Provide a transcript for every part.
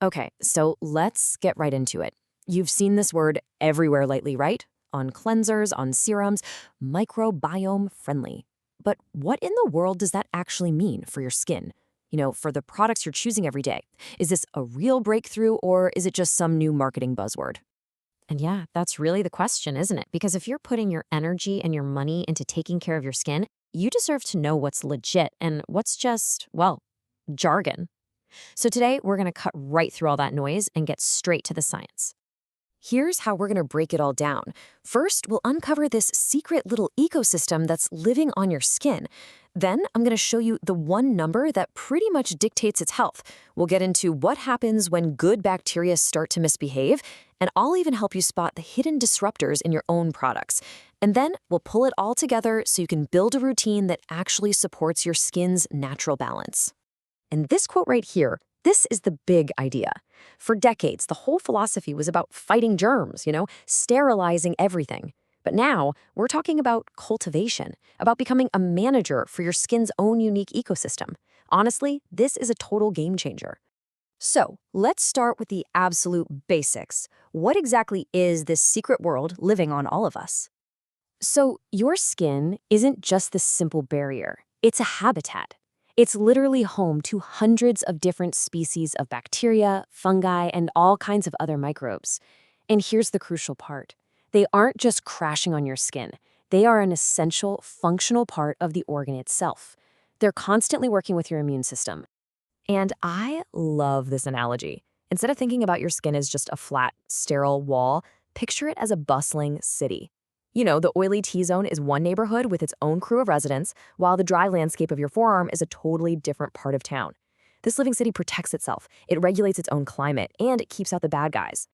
Okay, so let's get right into it. You've seen this word everywhere lately, right? On cleansers, on serums, microbiome friendly. But what in the world does that actually mean for your skin? For the products you're choosing every day. Is this a real breakthrough or is it just some new marketing buzzword? And yeah, that's really the question, isn't it? Because if you're putting your energy and your money into taking care of your skin, you deserve to know what's legit and what's just, well, jargon. So today, we're going to cut right through all that noise and get straight to the science. Here's how we're going to break it all down. First, we'll uncover this secret little ecosystem that's living on your skin. Then, I'm going to show you the one number that pretty much dictates its health. We'll get into what happens when good bacteria start to misbehave, and I'll even help you spot the hidden disruptors in your own products. And then, we'll pull it all together so you can build a routine that actually supports your skin's natural balance. And this quote right here, this is the big idea. For decades, the whole philosophy was about fighting germs, sterilizing everything. But now, we're talking about cultivation, about becoming a manager for your skin's own unique ecosystem. Honestly, this is a total game changer. So, let's start with the absolute basics. What exactly is this secret world living on all of us? So, your skin isn't just this simple barrier, it's a habitat. It's literally home to hundreds of different species of bacteria, fungi, and all kinds of other microbes. And here's the crucial part. They aren't just crashing on your skin. They are an essential, functional part of the organ itself. They're constantly working with your immune system. And I love this analogy. Instead of thinking about your skin as just a flat, sterile wall, picture it as a bustling city. The oily T-zone is one neighborhood with its own crew of residents, while the dry landscape of your forearm is a totally different part of town. This living city protects itself, it regulates its own climate, and it keeps out the bad guys.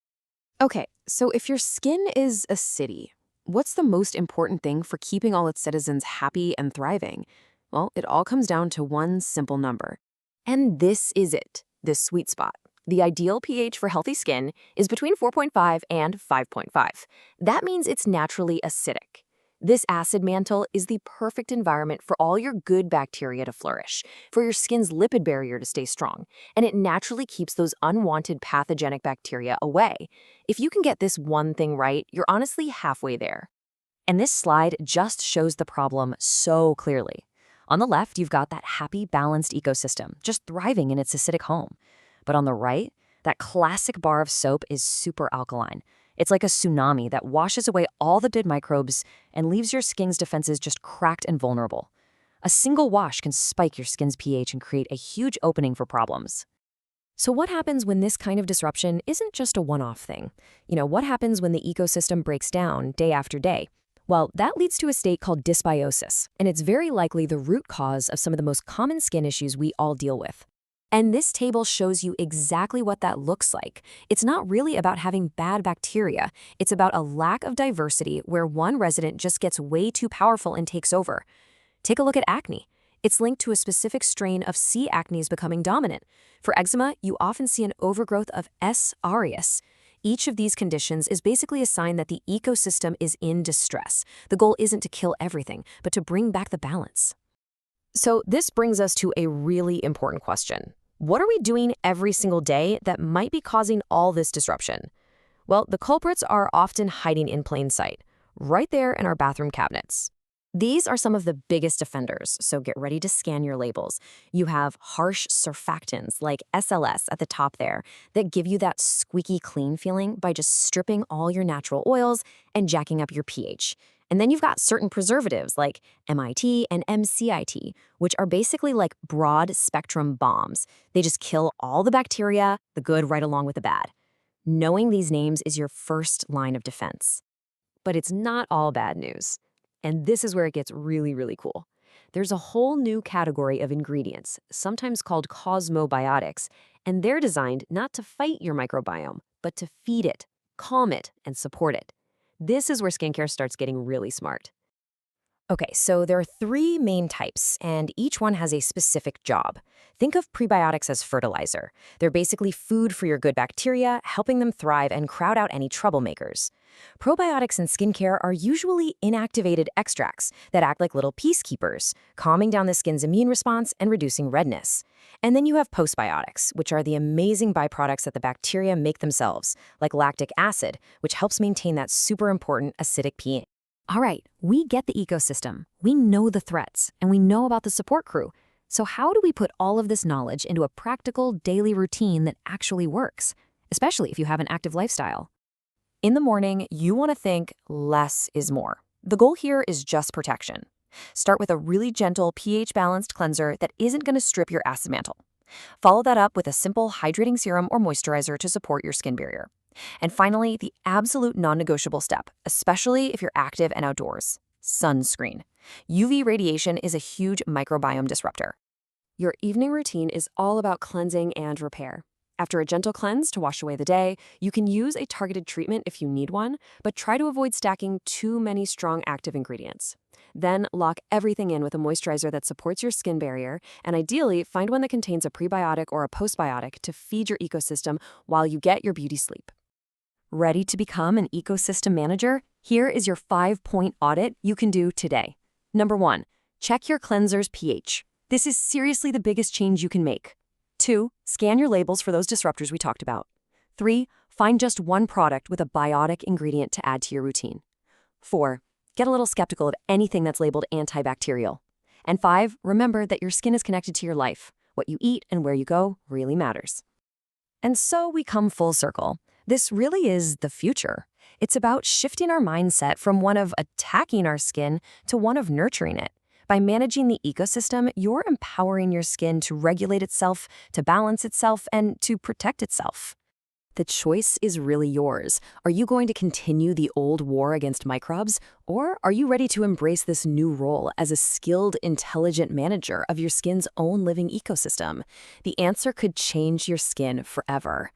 Okay, so if your skin is a city, what's the most important thing for keeping all its citizens happy and thriving? Well, it all comes down to one simple number. And this is it, the sweet spot. The ideal pH for healthy skin is between 4.5 and 5.5. That means it's naturally acidic. This acid mantle is the perfect environment for all your good bacteria to flourish, for your skin's lipid barrier to stay strong, and it naturally keeps those unwanted pathogenic bacteria away. If you can get this one thing right, you're honestly halfway there. And this slide just shows the problem so clearly. On the left, you've got that happy, balanced ecosystem, just thriving in its acidic home. But on the right, that classic bar of soap is super alkaline. It's like a tsunami that washes away all the good microbes and leaves your skin's defenses just cracked and vulnerable. A single wash can spike your skin's pH and create a huge opening for problems. So what happens when this kind of disruption isn't just a one-off thing? What happens when the ecosystem breaks down day after day? Well, that leads to a state called dysbiosis, and it's very likely the root cause of some of the most common skin issues we all deal with. And this table shows you exactly what that looks like. It's not really about having bad bacteria. It's about a lack of diversity where one resident just gets way too powerful and takes over. Take a look at acne. It's linked to a specific strain of C. acnes becoming dominant. For eczema, you often see an overgrowth of S. aureus. Each of these conditions is basically a sign that the ecosystem is in distress. The goal isn't to kill everything, but to bring back the balance. So this brings us to a really important question. What are we doing every single day that might be causing all this disruption? Well, the culprits are often hiding in plain sight, right there in our bathroom cabinets. These are some of the biggest offenders, so get ready to scan your labels. You have harsh surfactants like SLS at the top there that give you that squeaky clean feeling by just stripping all your natural oils and jacking up your pH. And then you've got certain preservatives like MIT and MCIT, which are basically like broad spectrum bombs. They just kill all the bacteria, the good right along with the bad. Knowing these names is your first line of defense. But it's not all bad news. And this is where it gets really, really cool. There's a whole new category of ingredients, sometimes called cosmobiotics, and they're designed not to fight your microbiome, but to feed it, calm it, and support it. This is where skincare starts getting really smart. Okay, so there are three main types, and each one has a specific job. Think of prebiotics as fertilizer. They're basically food for your good bacteria, helping them thrive and crowd out any troublemakers. Probiotics in skincare are usually inactivated extracts that act like little peacekeepers, calming down the skin's immune response and reducing redness. And then you have postbiotics, which are the amazing byproducts that the bacteria make themselves, like lactic acid, which helps maintain that super important acidic pH. All right, we get the ecosystem, we know the threats, and we know about the support crew. So how do we put all of this knowledge into a practical daily routine that actually works, especially if you have an active lifestyle? In the morning, you want to think less is more. The goal here is just protection. Start with a really gentle pH-balanced cleanser that isn't going to strip your acid mantle. Follow that up with a simple hydrating serum or moisturizer to support your skin barrier. And finally, the absolute non-negotiable step, especially if you're active and outdoors: sunscreen. UV radiation is a huge microbiome disruptor. Your evening routine is all about cleansing and repair. After a gentle cleanse to wash away the day, you can use a targeted treatment if you need one, but try to avoid stacking too many strong active ingredients. Then lock everything in with a moisturizer that supports your skin barrier, and ideally find one that contains a prebiotic or a postbiotic to feed your ecosystem while you get your beauty sleep. Ready to become an ecosystem manager? Here is your 5-point audit you can do today. Number 1, check your cleanser's pH. This is seriously the biggest change you can make. 2, scan your labels for those disruptors we talked about. 3, find just one product with a biotic ingredient to add to your routine. 4, get a little skeptical of anything that's labeled antibacterial. And 5, remember that your skin is connected to your life. What you eat and where you go really matters. And so we come full circle. This really is the future. It's about shifting our mindset from one of attacking our skin to one of nurturing it. By managing the ecosystem, you're empowering your skin to regulate itself, to balance itself, and to protect itself. The choice is really yours. Are you going to continue the old war against microbes, or are you ready to embrace this new role as a skilled, intelligent manager of your skin's own living ecosystem? The answer could change your skin forever.